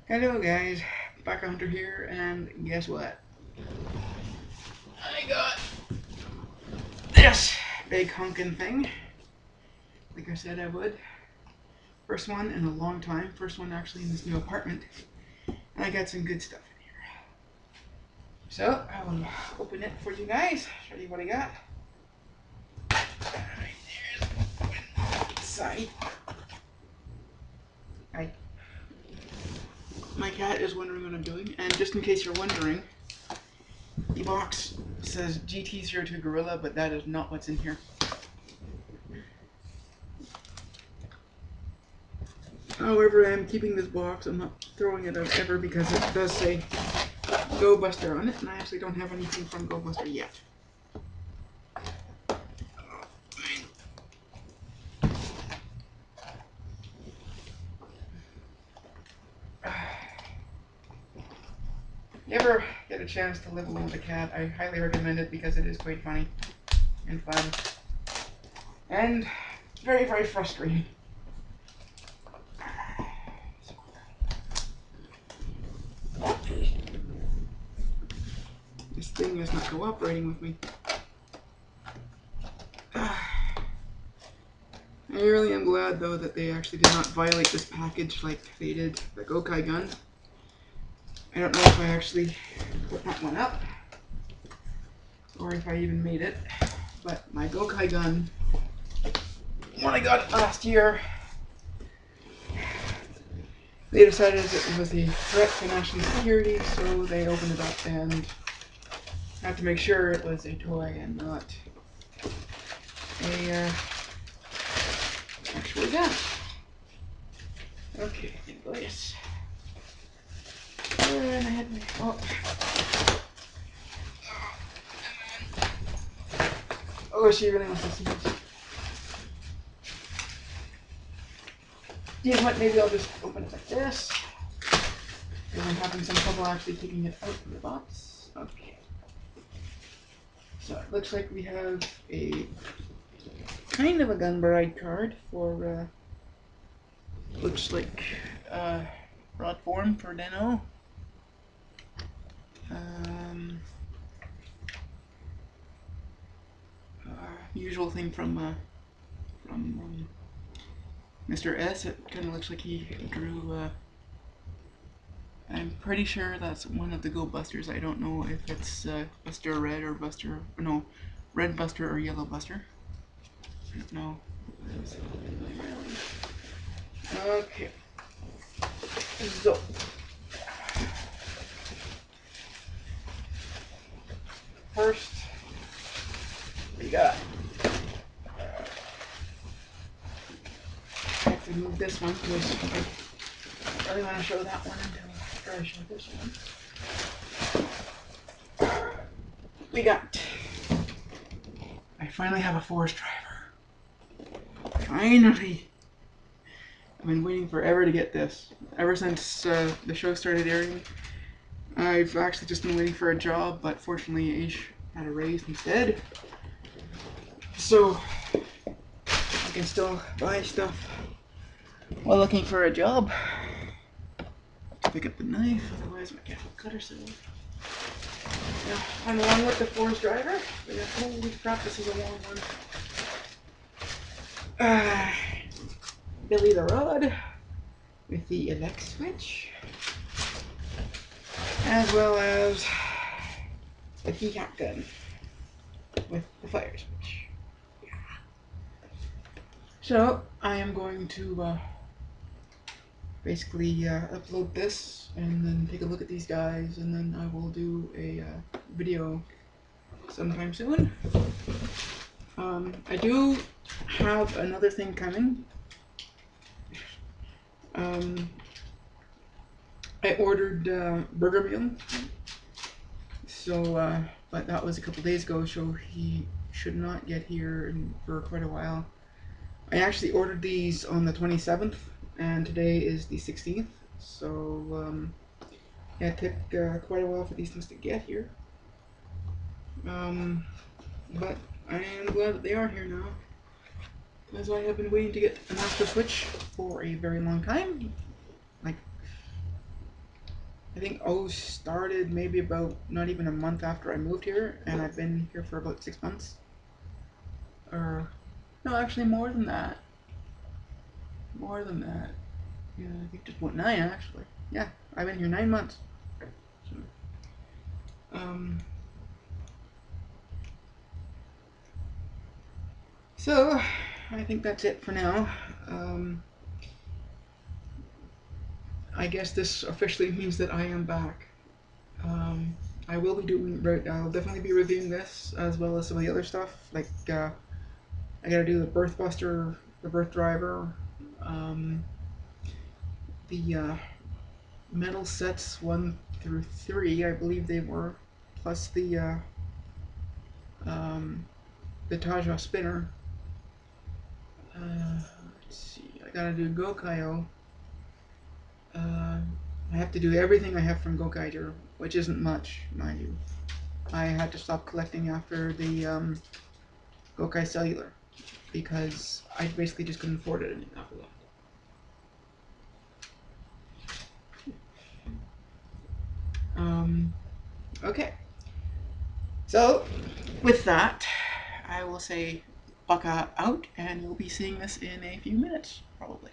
Hello guys, Back Hunter here, and guess what? I got this big honkin' thing, like I said I would. First one in a long time, first one actually in this new apartment, and I got some good stuff in here. So, I will open it for you guys, show you what I got. Right there's inside. My cat is wondering what I'm doing, and just in case you're wondering, the box says GT02 Gorilla, but that is not what's in here. However, I'm keeping this box. I'm not throwing it out ever because it does say Go Buster on it, and I actually don't have anything from Go Buster yet. If you ever get a chance to live alone with a cat, I highly recommend it because it is quite funny and fun. And very, very frustrating. This thing is not cooperating with me. I really am glad though that they actually did not violate this package like they did the Gokai gun. I don't know if I actually put that one up or if I even made it, but my Gokai gun, when I got it last year, they decided it was a threat to national security, so they opened it up and had to make sure it was a toy and not a actual gun. Okay, invoice. And I had my oh, she really wants to see this. You know what? Maybe I'll just open it like this. Because I'm having some trouble actually taking it out of the box. Okay. So it looks like we have a kind of a gun bride card for looks like rod form for Deno. Usual thing from Mr. S. It kind of looks like he drew. I'm pretty sure that's one of the Go Busters. I don't know if it's Buster Red or Buster. No, Red Buster or Yellow Buster. I don't know. Okay. So. First, we got. I have to move this one because I really want to show that one until after I show this one. We got. I finally have a Fourze driver. Finally! I've been waiting forever to get this. Ever since the show started airing, I've actually just been waiting for a job, but fortunately Ace had a raise instead. So I can still buy stuff while looking for a job. Pick up the knife, otherwise my cat will cut herself. Now, I'm along with the Fourze driver, but holy crap, this is a long one. Billy the Rod with the elect switch, as well as the Peacock gun with the fire switch. Yeah. So I am going to basically upload this and then take a look at these guys, and then I will do a video sometime soon. I do have another thing coming. I ordered burger meal, so but that was a couple days ago, so he should not get here for quite a while. I actually ordered these on the 27th, and today is the 16th, so yeah, it took quite a while for these things to get here. But I am glad that they are here now, because I have been waiting to get a master switch for a very long time, like I think O started maybe about not even a month after I moved here, and I've been here for about 6 months. Or, no, actually more than that. More than that. Yeah, I think just about 9 actually. Yeah, I've been here 9 months. So, um, so I think that's it for now. I guess this officially means that I am back. I will be doing. I'll definitely be reviewing this as well as some of the other stuff. Like I gotta do the Birth Buster, the Birth Driver, um, the metal sets 1 through 3. I believe they were, plus um, the Taja spinner. Let's see. I gotta do Gokaiyo. I have to do everything I have from Gokaiger, which isn't much, mind you. I had to stop collecting after the Gokai Cellular because I basically just couldn't afford it after that. Okay. So, with that, I will say Baka out, and we'll be seeing this in a few minutes, probably.